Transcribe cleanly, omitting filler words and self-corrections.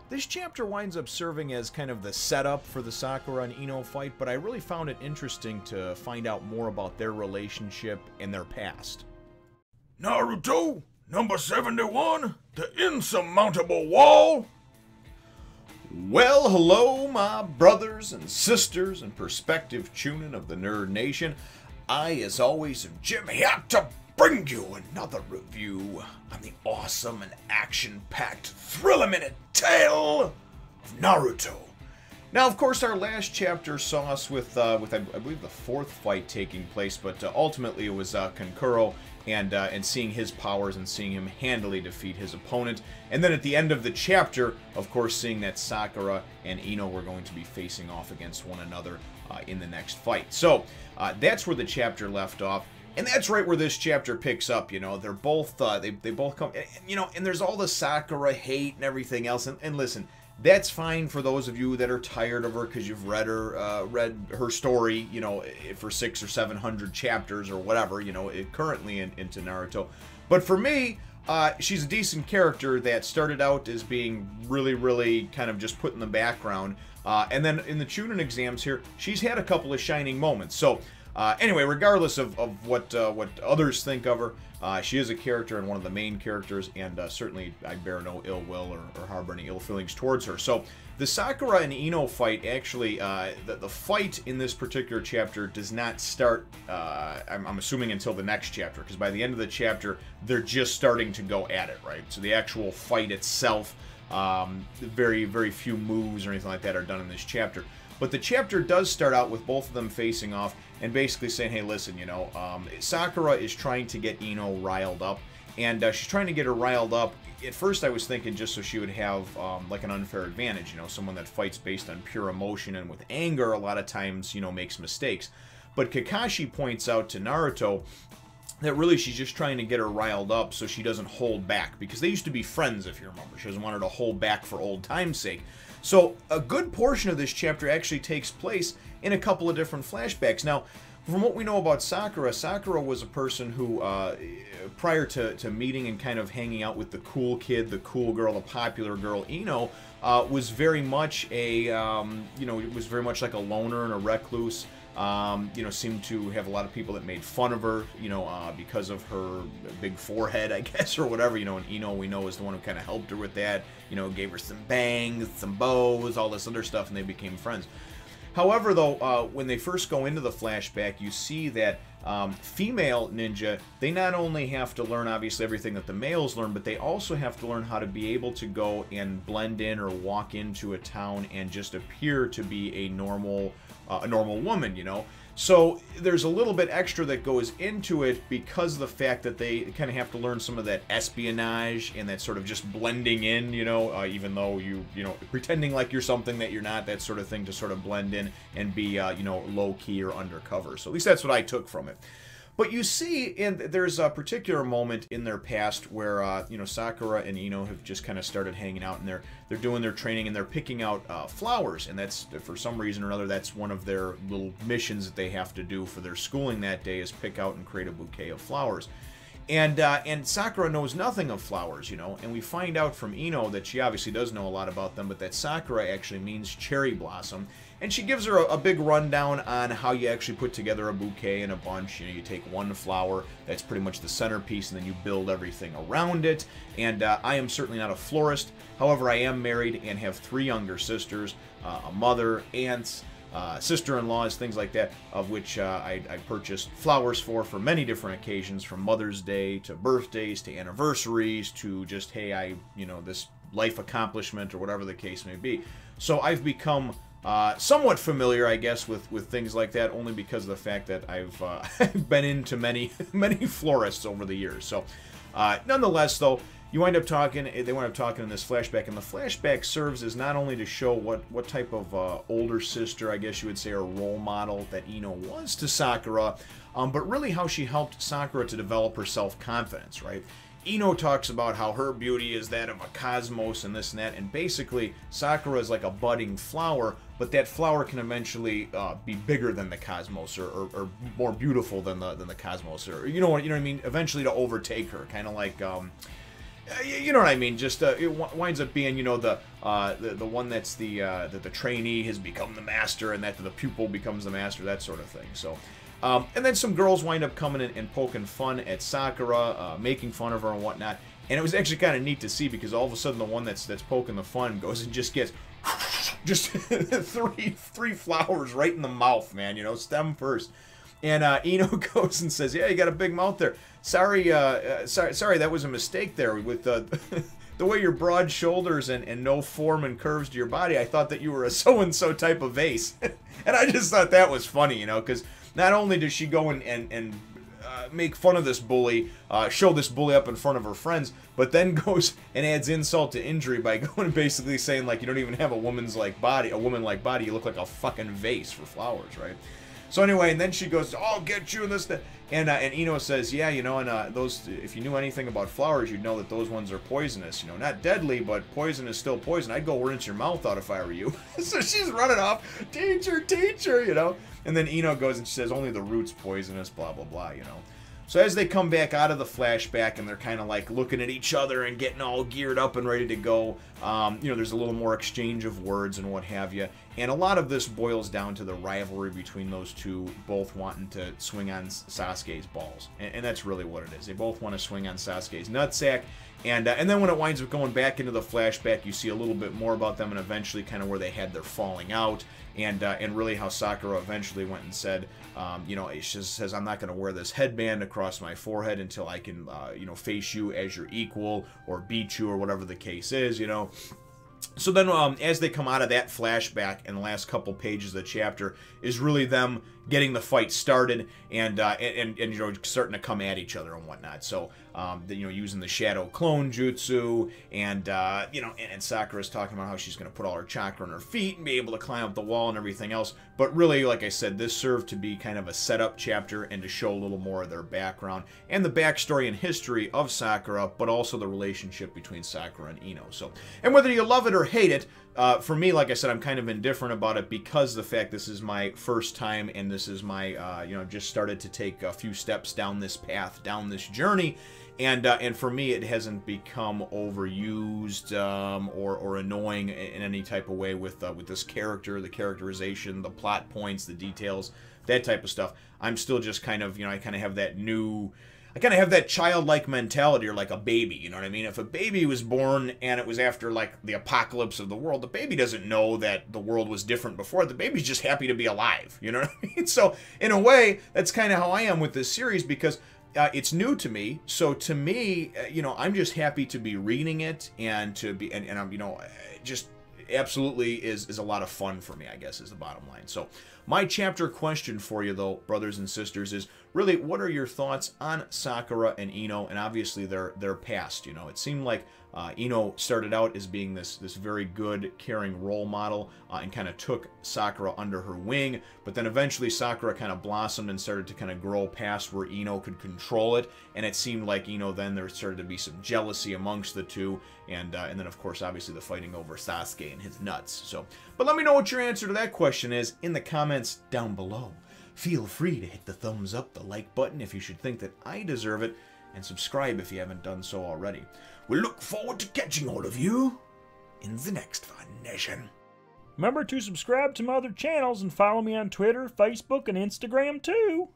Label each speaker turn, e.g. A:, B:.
A: This chapter winds up serving as kind of the setup for the Sakura and Ino fight, but I really found it interesting to find out more about their relationship and their past.
B: Naruto, number 71, the Insurmountable Wall.
A: Well, hello, my brothers and sisters and prospective chunin of the Nerd Nation. I, as always, am Jim here to bring you another review on the awesome and action-packed thriller-minute tale of Naruto. Now, of course, our last chapter saw us with I believe, the fourth fight taking place, but ultimately it was Kankuro and seeing his powers and seeing him handily defeat his opponent. And then at the end of the chapter, of course, seeing that Sakura and Ino were going to be facing off against one another in the next fight. So, that's where the chapter left off. And that's right where this chapter picks up, you know. They're both, they both come, you know, and there's all the Sakura hate and everything else. And listen, that's fine for those of you that are tired of her because you've read her story, you know, for 600 or 700 chapters or whatever, you know, currently into Naruto. But for me, she's a decent character that started out as being really kind of just put in the background. And then in the Chunin exams here, she's had a couple of shining moments. So, anyway, regardless of what others think of her, she is a character and one of the main characters, and certainly I bear no ill will or harbor any ill feelings towards her. So the Sakura and Ino fight, actually, the fight in this particular chapter does not start, I'm assuming, until the next chapter, because by the end of the chapter, they're just starting to go at it, right? So the actual fight itself, very few moves or anything like that are done in this chapter. But the chapter does start out with both of them facing off and basically saying, hey, listen, you know, Sakura is trying to get Ino riled up, and she's trying to get her riled up. At first I was thinking just so she would have like an unfair advantage, you know, someone that fights based on pure emotion and with anger a lot of times, you know, makes mistakes. But Kakashi points out to Naruto that really she's just trying to get her riled up so she doesn't hold back, because they used to be friends, if you remember. She doesn't want her to hold back for old time's sake. So a good portion of this chapter actually takes place in a couple of different flashbacks. Now, from what we know about Sakura, Sakura was a person who, prior to meeting and kind of hanging out with the cool kid, the cool girl, the popular girl, Ino, was very much a, you know, was very much like a loner and a recluse. You know, seemed to have a lot of people that made fun of her, you know, because of her big forehead, I guess, or whatever, you know, and Ino, we know, is the one who kind of helped her with that, you know, gave her some bangs, some bows, all this other stuff, and they became friends. However, though, when they first go into the flashback, you see that female ninja, they not only have to learn, obviously, everything that the males learn, but they also have to learn how to be able to go and blend in or walk into a town and just appear to be a normal woman, you know. So there's a little bit extra that goes into it because of the fact that they kind of have to learn some of that espionage and that sort of just blending in, you know, even though you know, pretending like you're something that you're not, that sort of thing, to sort of blend in and be, you know, low-key or undercover. So at least that's what I took from it. But you see, and there's a particular moment in their past where, you know, Sakura and Ino have just kind of started hanging out, and they're doing their training, and they're picking out flowers, and that's, for some reason or another, that's one of their little missions that they have to do for their schooling that day, is pick out and create a bouquet of flowers. And Sakura knows nothing of flowers, you know, and we find out from Ino that she obviously does know a lot about them, but that Sakura actually means cherry blossom. And she gives her a big rundown on how you actually put together a bouquet and a bunch. You know, you take one flower, that's pretty much the centerpiece, and then you build everything around it. And I am certainly not a florist. However, I am married and have 3 younger sisters, a mother, aunts, sister-in-laws, things like that, of which I purchased flowers for many different occasions, from Mother's Day to birthdays to anniversaries to just, hey, you know, this life accomplishment or whatever the case may be. So I've become somewhat familiar, I guess, with things like that, only because of the fact that I've been into many florists over the years. So nonetheless, though, they wind up talking in this flashback, and the flashback serves as not only to show what type of older sister, I guess you would say, or role model that Ino was to Sakura, but really how she helped Sakura to develop her self-confidence, right? Ino talks about how her beauty is that of a cosmos and this and that, and basically Sakura is like a budding flower, but that flower can eventually be bigger than the cosmos, or more beautiful than the cosmos, or you know what I mean, eventually to overtake her, kind of like You know what I mean? Just it winds up being, you know, the one that's the trainee has become the master, and that the pupil becomes the master, that sort of thing. So, and then some girls wind up coming in and poking fun at Sakura, making fun of her and whatnot. And it was actually kind of neat to see, because all of a sudden the one that's poking the fun goes and just gets just three flowers right in the mouth, man. You know, stem first. And Ino goes and says, "Yeah, you got a big mouth there. Sorry, that was a mistake there with the way your broad shoulders and no form and curves to your body. I thought that you were a so-and-so type of vase." And I just thought that was funny, you know, because not only does she go and make fun of this bully, show this bully up in front of her friends, but then goes and adds insult to injury by going and basically saying, like, you don't even have a woman-like body, you look like a fucking vase for flowers, right? So anyway, and then she goes, "Oh, I'll get you," and this, that. And Ino says, "Yeah, you know, and those, if you knew anything about flowers, you'd know that those ones are poisonous. You know, not deadly, but poison is still poison. I'd go rinse your mouth out if I were you." So she's running off, "Teacher, teacher," you know. And then Ino goes and she says, "Only the root's poisonous, blah, blah, blah," you know. So as they come back out of the flashback and they're kind of like looking at each other and getting all geared up and ready to go, you know, there's a little more exchange of words and what have you. And a lot of this boils down to the rivalry between those two, both wanting to swing on Sasuke's balls. And that's really what it is. They both want to swing on Sasuke's nutsack. And then when it winds up going back into the flashback, you see a little bit more about them and eventually kind of where they had their falling out. And really how Sakura eventually went and said, you know, she says, "I'm not going to wear this headband across my forehead until I can, you know, face you as your equal or beat you or whatever the case is, you know." So then as they come out of that flashback, and the last couple pages of the chapter is really them getting the fight started and you know, starting to come at each other and whatnot. So you know, using the shadow clone jutsu, and you know, and Sakura's talking about how she's going to put all her chakra on her feet and be able to climb up the wall and everything else. But really, like I said, this served to be kind of a setup chapter and to show a little more of their background and the backstory and history of Sakura, but also the relationship between Sakura and Ino. So, and whether you love it or hate it, for me, like I said, I'm kind of indifferent about it, because the fact this is my first time and this is my, you know, just started to take a few steps down this path, down this journey. And for me, it hasn't become overused or annoying in any type of way with this character, the characterization, the plot points, the details, that type of stuff. I'm still just kind of, you know, I kind of have that childlike mentality, or like a baby, you know what I mean? If a baby was born and it was after, like, the apocalypse of the world, the baby doesn't know that the world was different before. The baby's just happy to be alive, you know what I mean? So, in a way, that's kind of how I am with this series, because it's new to me. So, to me, you know, I'm just happy to be reading it, and to be, and I'm, you know, just absolutely is a lot of fun for me, I guess, is the bottom line. So, my chapter question for you, though, brothers and sisters, is really, what are your thoughts on Sakura and Ino, and obviously their past? You know, it seemed like Ino started out as being this very good, caring role model, and kind of took Sakura under her wing, but then eventually Sakura kind of blossomed and started to kind of grow past where Ino could control it, and it seemed like, you know, then there started to be some jealousy amongst the two, and then, of course, obviously the fighting over Sasuke and his nuts. So, but let me know what your answer to that question is in the comments down below. Feel free to hit the thumbs up, the like button if you should think that I deserve it, and subscribe if you haven't done so already. We look forward to catching all of you in the next Fun Nation.
C: Remember to subscribe to my other channels and follow me on Twitter, Facebook, and Instagram too.